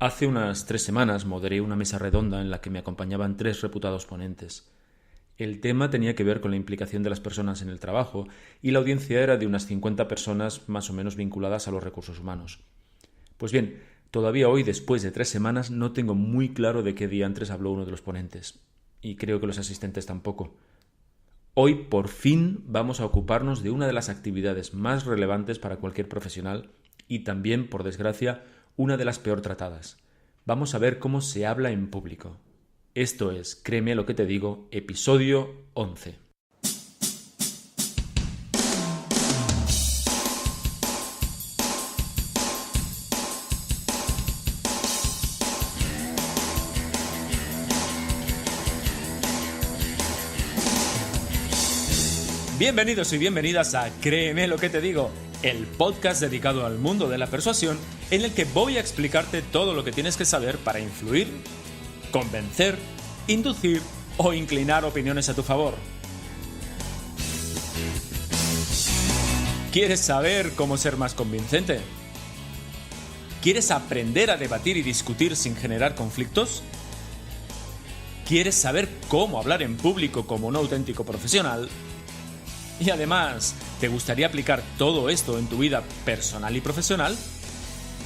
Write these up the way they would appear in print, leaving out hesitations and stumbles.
Hace unas 3 semanas moderé una mesa redonda en la que me acompañaban 3 reputados ponentes. El tema tenía que ver con la implicación de las personas en el trabajo y la audiencia era de unas 50 personas más o menos vinculadas a los recursos humanos. Pues bien, todavía hoy, después de 3 semanas, no tengo muy claro de qué diantres habló uno de los ponentes. Y creo que los asistentes tampoco. Hoy, por fin, vamos a ocuparnos de una de las actividades más relevantes para cualquier profesional y también, por desgracia, una de las peor tratadas. Vamos a ver cómo se habla en público. Esto es, créeme lo que te digo, episodio 11. Bienvenidos y bienvenidas a Créeme lo que te digo, el podcast dedicado al mundo de la persuasión en el que voy a explicarte todo lo que tienes que saber para influir, convencer, inducir o inclinar opiniones a tu favor. ¿Quieres saber cómo ser más convincente? ¿Quieres aprender a debatir y discutir sin generar conflictos? ¿Quieres saber cómo hablar en público como un auténtico profesional? Y además, ¿te gustaría aplicar todo esto en tu vida personal y profesional?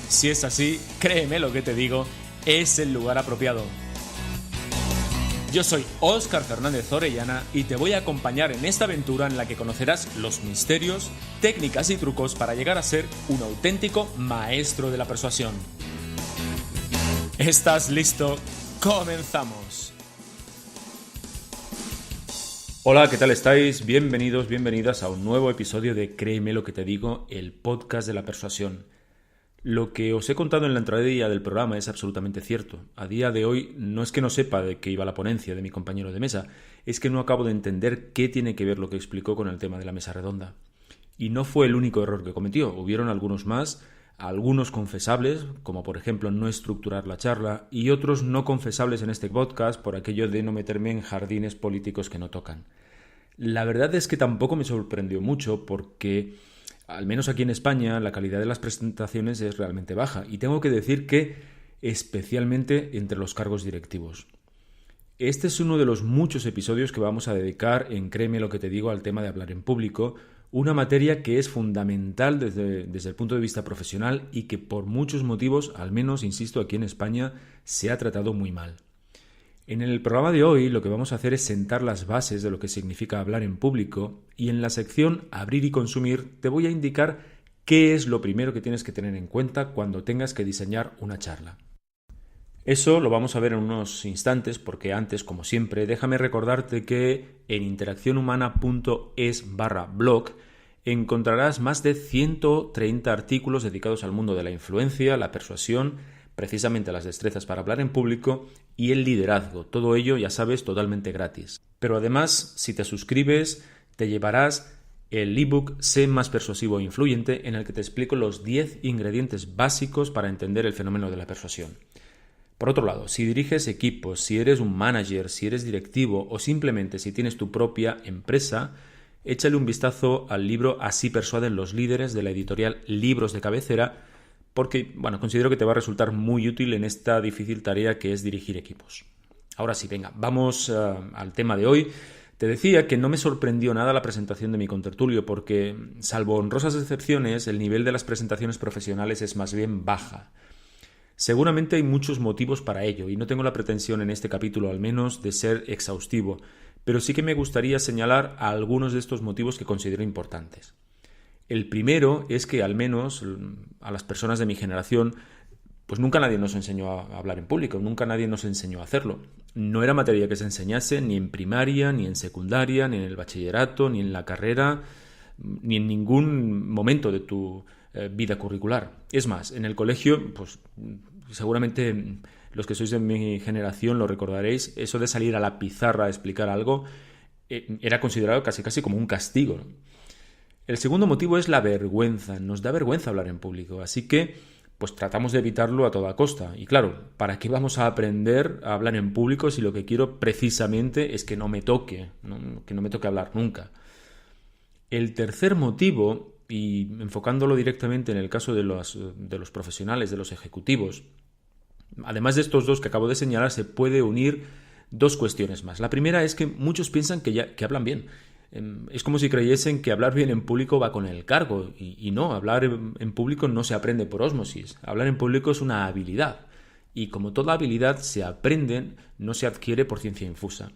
Si es así, créeme lo que te digo, es el lugar apropiado. Yo soy Óscar Fernández Orellana y te voy a acompañar en esta aventura en la que conocerás los misterios, técnicas y trucos para llegar a ser un auténtico maestro de la persuasión. ¿Estás listo? ¡Comenzamos! Hola, ¿qué tal estáis? Bienvenidos, bienvenidas a un nuevo episodio de Créeme lo que te digo, el podcast de la persuasión. Lo que os he contado en la entradilla del programa es absolutamente cierto. A día de hoy no es que no sepa de qué iba la ponencia de mi compañero de mesa, es que no acabo de entender qué tiene que ver lo que explicó con el tema de la mesa redonda. Y no fue el único error que cometió, hubieron algunos más, algunos confesables, como por ejemplo no estructurar la charla, y otros no confesables en este podcast por aquello de no meterme en jardines políticos que no tocan. La verdad es que tampoco me sorprendió mucho porque, al menos aquí en España, la calidad de las presentaciones es realmente baja, y tengo que decir que especialmente entre los cargos directivos. Este es uno de los muchos episodios que vamos a dedicar en Créeme lo que te digo al tema de hablar en público, una materia que es fundamental desde el punto de vista profesional y que por muchos motivos, al menos, insisto, aquí en España, se ha tratado muy mal. En el programa de hoy lo que vamos a hacer es sentar las bases de lo que significa hablar en público y en la sección Abrir y consumir te voy a indicar qué es lo primero que tienes que tener en cuenta cuando tengas que diseñar una charla. Eso lo vamos a ver en unos instantes porque antes, como siempre, déjame recordarte que en interaccionhumana.es/blog encontrarás más de 130 artículos dedicados al mundo de la influencia, la persuasión, precisamente las destrezas para hablar en público y el liderazgo. Todo ello, ya sabes, totalmente gratis. Pero además, si te suscribes, te llevarás el ebook Sé más persuasivo e influyente, en el que te explico los 10 ingredientes básicos para entender el fenómeno de la persuasión. Por otro lado, si diriges equipos, si eres un manager, si eres directivo o simplemente si tienes tu propia empresa, échale un vistazo al libro Así persuaden los líderes de la editorial Libros de Cabecera, porque considero que te va a resultar muy útil en esta difícil tarea que es dirigir equipos. Ahora sí, venga, vamos al tema de hoy. Te decía que no me sorprendió nada la presentación de mi contertulio porque, salvo honrosas excepciones, el nivel de las presentaciones profesionales es más bien baja. Seguramente hay muchos motivos para ello y no tengo la pretensión en este capítulo al menos de ser exhaustivo, pero sí que me gustaría señalar algunos de estos motivos que considero importantes. El primero es que al menos a las personas de mi generación pues nunca nadie nos enseñó a hablar en público, nunca nadie nos enseñó a hacerlo. No era materia que se enseñase ni en primaria, ni en secundaria, ni en el bachillerato, ni en la carrera, ni en ningún momento de tu vida curricular. Es más, en el colegio, pues seguramente los que sois de mi generación lo recordaréis, eso de salir a la pizarra a explicar algo era considerado casi como un castigo. El segundo motivo es la vergüenza. Nos da vergüenza hablar en público, así que pues tratamos de evitarlo a toda costa. Y claro, ¿para qué vamos a aprender a hablar en público si lo que quiero precisamente es que no me toque hablar nunca? El tercer motivo, y enfocándolo directamente en el caso de los profesionales, de los ejecutivos, Además de estos dos que acabo de señalar, se puede unir dos cuestiones más. La primera es que muchos piensan que hablan bien. Es como si creyesen que hablar bien en público va con el cargo, y no, hablar en público no se aprende por ósmosis. Hablar en público es una habilidad, y como toda habilidad se aprende, no se adquiere por ciencia infusa.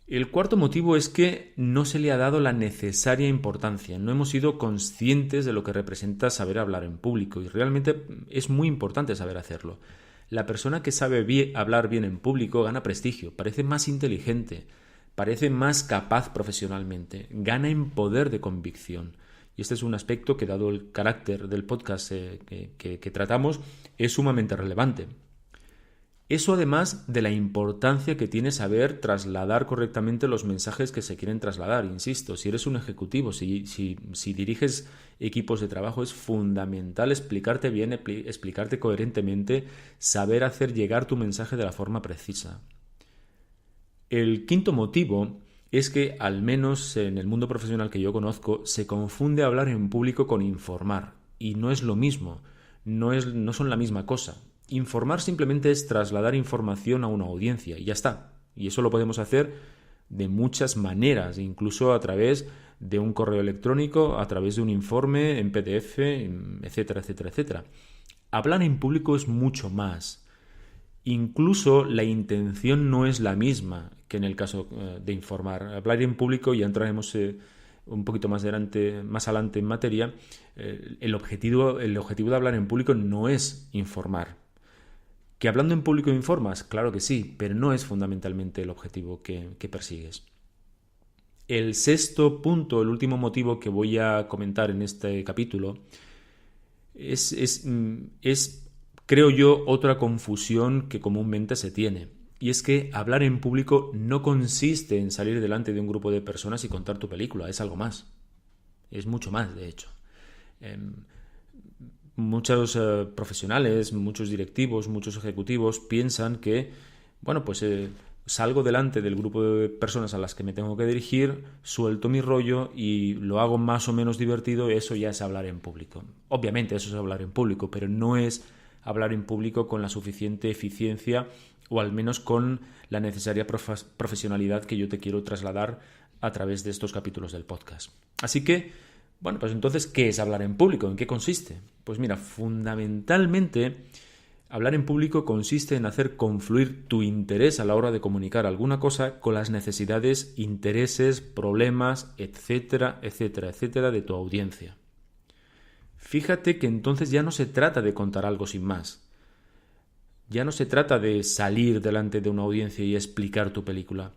El cuarto motivo es que no se le ha dado la necesaria importancia, no hemos sido conscientes de lo que representa saber hablar en público, y realmente es muy importante saber hacerlo. La persona que sabe hablar bien en público gana prestigio, parece más inteligente, parece más capaz profesionalmente, gana en poder de convicción. Y este es un aspecto que, dado el carácter del podcast que tratamos, es sumamente relevante. Eso además de la importancia que tiene saber trasladar correctamente los mensajes que se quieren trasladar. Insisto, si eres un ejecutivo, si diriges equipos de trabajo, es fundamental explicarte bien, explicarte coherentemente, saber hacer llegar tu mensaje de la forma precisa. El quinto motivo es que, al menos en el mundo profesional que yo conozco, se confunde hablar en público con informar, y no es lo mismo, no son la misma cosa. Informar simplemente es trasladar información a una audiencia y ya está. Y eso lo podemos hacer de muchas maneras, incluso a través de un correo electrónico, a través de un informe en PDF, etcétera, etcétera, etcétera. Hablar en público es mucho más. Incluso la intención no es la misma que en el caso de informar. Hablar en público, ya entraremos un poquito más adelante en materia, el objetivo de hablar en público no es informar. ¿Que hablando en público informas? Claro que sí, pero no es fundamentalmente el objetivo que persigues. El sexto punto, el último motivo que voy a comentar en este capítulo, es creo yo, otra confusión que comúnmente se tiene. Y es que hablar en público no consiste en salir delante de un grupo de personas y contar tu película, es algo más. Es mucho más, de hecho. Muchos profesionales, muchos directivos, muchos ejecutivos piensan que, salgo delante del grupo de personas a las que me tengo que dirigir, suelto mi rollo y lo hago más o menos divertido, eso ya es hablar en público. Obviamente eso es hablar en público, pero no es hablar en público con la suficiente eficiencia o al menos con la necesaria profesionalidad que yo te quiero trasladar a través de estos capítulos del podcast. Así que, pues entonces, ¿qué es hablar en público? ¿En qué consiste? Pues mira, fundamentalmente, hablar en público consiste en hacer confluir tu interés a la hora de comunicar alguna cosa con las necesidades, intereses, problemas, etcétera, etcétera, etcétera, de tu audiencia. Fíjate que entonces ya no se trata de contar algo sin más. Ya no se trata de salir delante de una audiencia y explicar tu película,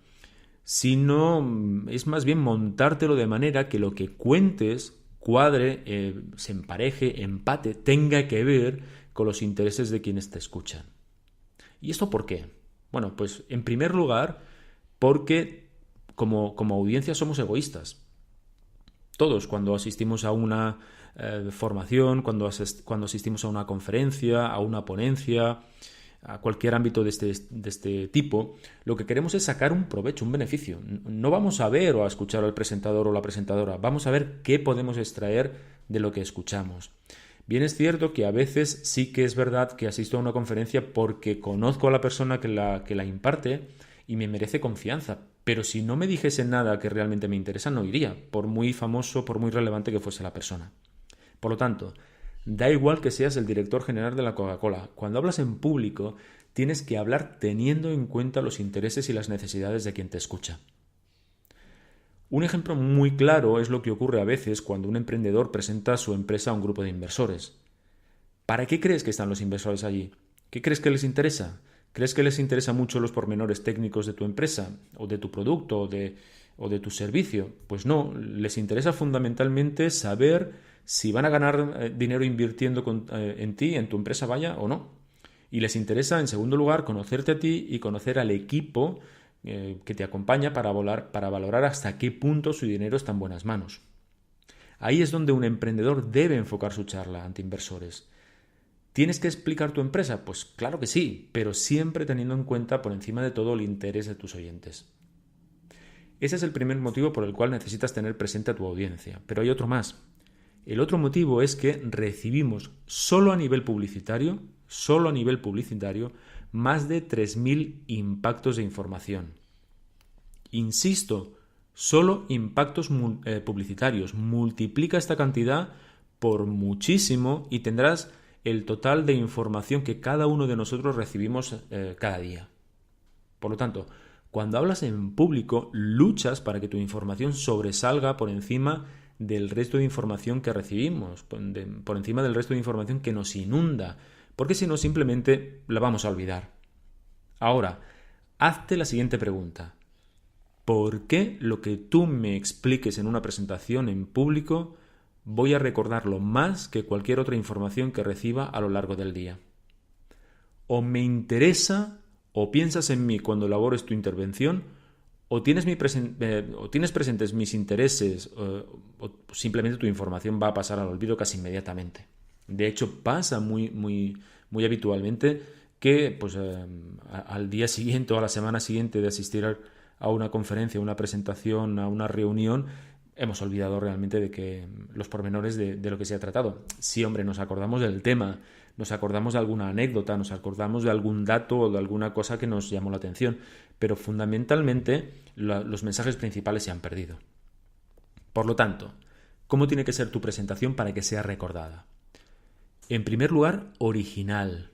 sino es más bien montártelo de manera que lo que cuentes cuadre, se empareje, empate, tenga que ver con los intereses de quienes te escuchan. ¿Y esto por qué? Bueno, pues en primer lugar, porque como audiencia somos egoístas. Todos, cuando asistimos a una formación, cuando asistimos a una conferencia, a una ponencia, a cualquier ámbito de este tipo, lo que queremos es sacar un provecho, un beneficio. No vamos a ver o a escuchar al presentador o la presentadora, vamos a ver qué podemos extraer de lo que escuchamos. Bien, es cierto que a veces sí que es verdad que asisto a una conferencia porque conozco a la persona que la imparte y me merece confianza, pero si no me dijese nada que realmente me interesa, no iría, por muy famoso, por muy relevante que fuese la persona. Por lo tanto, da igual que seas el director general de la Coca-Cola. Cuando hablas en público, tienes que hablar teniendo en cuenta los intereses y las necesidades de quien te escucha. Un ejemplo muy claro es lo que ocurre a veces cuando un emprendedor presenta su empresa a un grupo de inversores. ¿Para qué crees que están los inversores allí? ¿Qué crees que les interesa? ¿Crees que les interesa mucho los pormenores técnicos de tu empresa, o de tu producto, o de tu servicio? Pues no, les interesa fundamentalmente saber si van a ganar dinero invirtiendo en ti, en tu empresa, vaya, o no. Y les interesa, en segundo lugar, conocerte a ti y conocer al equipo que te acompaña para valorar hasta qué punto su dinero está en buenas manos. Ahí es donde un emprendedor debe enfocar su charla ante inversores. ¿Tienes que explicar tu empresa? Pues claro que sí, pero siempre teniendo en cuenta por encima de todo el interés de tus oyentes. Ese es el primer motivo por el cual necesitas tener presente a tu audiencia, pero hay otro más. El otro motivo es que recibimos solo a nivel publicitario, más de 3.000 impactos de información. Insisto, solo impactos publicitarios. Multiplica esta cantidad por muchísimo y tendrás el total de información que cada uno de nosotros recibimos cada día. Por lo tanto, cuando hablas en público, luchas para que tu información sobresalga por encima del resto de información que recibimos, por encima del resto de información que nos inunda, porque si no, simplemente la vamos a olvidar. Ahora, hazte la siguiente pregunta. ¿Por qué lo que tú me expliques en una presentación en público voy a recordarlo más que cualquier otra información que reciba a lo largo del día? ¿O me interesa o piensas en mí cuando elabores tu intervención, o tienes presentes mis intereses, o simplemente tu información va a pasar al olvido casi inmediatamente? De hecho, pasa muy habitualmente que pues, al día siguiente o a la semana siguiente de asistir a una conferencia, a una presentación, a una reunión, hemos olvidado realmente de que los pormenores de lo que se ha tratado. Sí, hombre, nos acordamos del tema, nos acordamos de alguna anécdota, nos acordamos de algún dato o de alguna cosa que nos llamó la atención, pero fundamentalmente los mensajes principales se han perdido. Por lo tanto, ¿cómo tiene que ser tu presentación para que sea recordada? En primer lugar, original.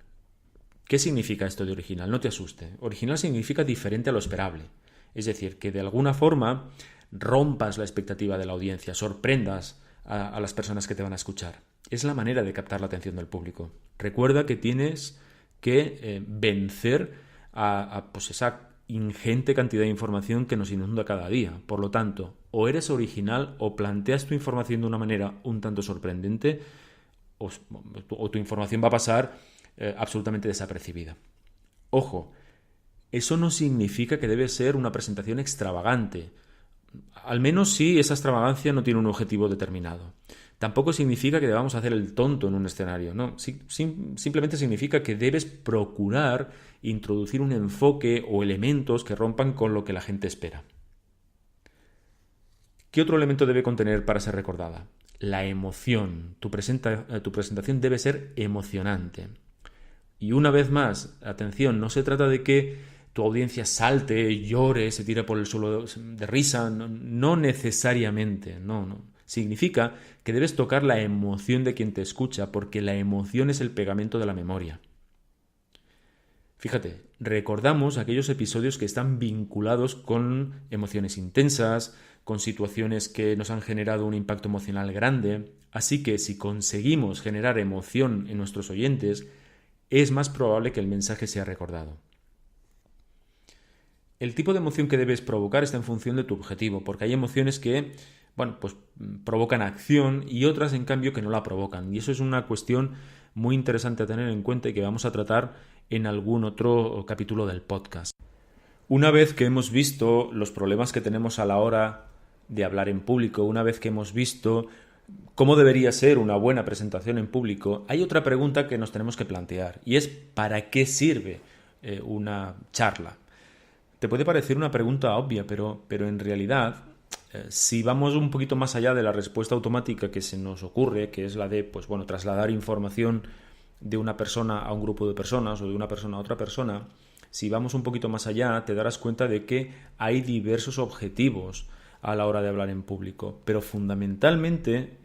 ¿Qué significa esto de original? No te asuste. Original significa diferente a lo esperable. Es decir, que de alguna forma rompas la expectativa de la audiencia, sorprendas a las personas que te van a escuchar. Es la manera de captar la atención del público. Recuerda que tienes que vencer a esa ingente cantidad de información que nos inunda cada día. Por lo tanto, o eres original o planteas tu información de una manera un tanto sorprendente, o tu información va a pasar absolutamente desapercibida. Ojo, eso no significa que debe ser una presentación extravagante. Al menos si esa extravagancia no tiene un objetivo determinado. Tampoco significa que debamos hacer el tonto en un escenario, no. Simplemente significa que debes procurar introducir un enfoque o elementos que rompan con lo que la gente espera. ¿Qué otro elemento debe contener para ser recordada? La emoción. Tu presentación debe ser emocionante. Y una vez más, atención, no se trata de que tu audiencia salte, llore, se tire por el suelo de risa, no necesariamente, no. Significa que debes tocar la emoción de quien te escucha, porque la emoción es el pegamento de la memoria. Fíjate, recordamos aquellos episodios que están vinculados con emociones intensas, con situaciones que nos han generado un impacto emocional grande, así que si conseguimos generar emoción en nuestros oyentes, es más probable que el mensaje sea recordado. El tipo de emoción que debes provocar está en función de tu objetivo, porque hay emociones que, provocan acción y otras, en cambio, que no la provocan. Y eso es una cuestión muy interesante a tener en cuenta y que vamos a tratar en algún otro capítulo del podcast. Una vez que hemos visto los problemas que tenemos a la hora de hablar en público, una vez que hemos visto cómo debería ser una buena presentación en público, hay otra pregunta que nos tenemos que plantear, y es ¿para qué sirve una charla? Te puede parecer una pregunta obvia, pero en realidad, si vamos un poquito más allá de la respuesta automática que se nos ocurre, que es la de trasladar información de una persona a un grupo de personas o de una persona a otra persona, si vamos un poquito más allá, te darás cuenta de que hay diversos objetivos a la hora de hablar en público, pero fundamentalmente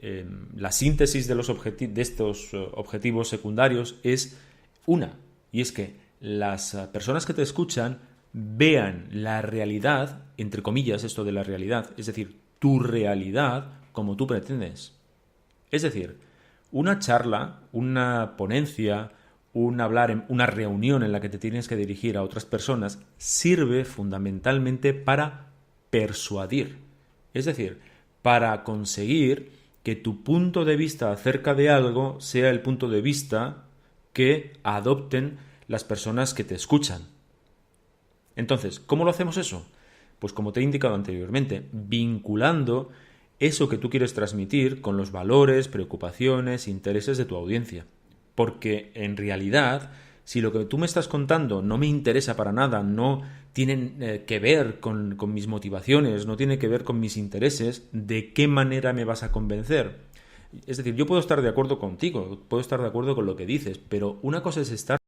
la síntesis de estos objetivos secundarios es una, y es que las personas que te escuchan vean la realidad, entre comillas esto de la realidad, es decir, tu realidad como tú pretendes. Es decir, una charla, una ponencia, una reunión en la que te tienes que dirigir a otras personas sirve fundamentalmente para persuadir. Es decir, para conseguir que tu punto de vista acerca de algo sea el punto de vista que adopten las personas que te escuchan. Entonces, ¿cómo lo hacemos eso? Pues como te he indicado anteriormente, vinculando eso que tú quieres transmitir con los valores, preocupaciones, intereses de tu audiencia. Porque en realidad, si lo que tú me estás contando no me interesa para nada, no tiene que ver con mis motivaciones, no tiene que ver con mis intereses, ¿de qué manera me vas a convencer? Es decir, yo puedo estar de acuerdo contigo, puedo estar de acuerdo con lo que dices, pero una cosa es estar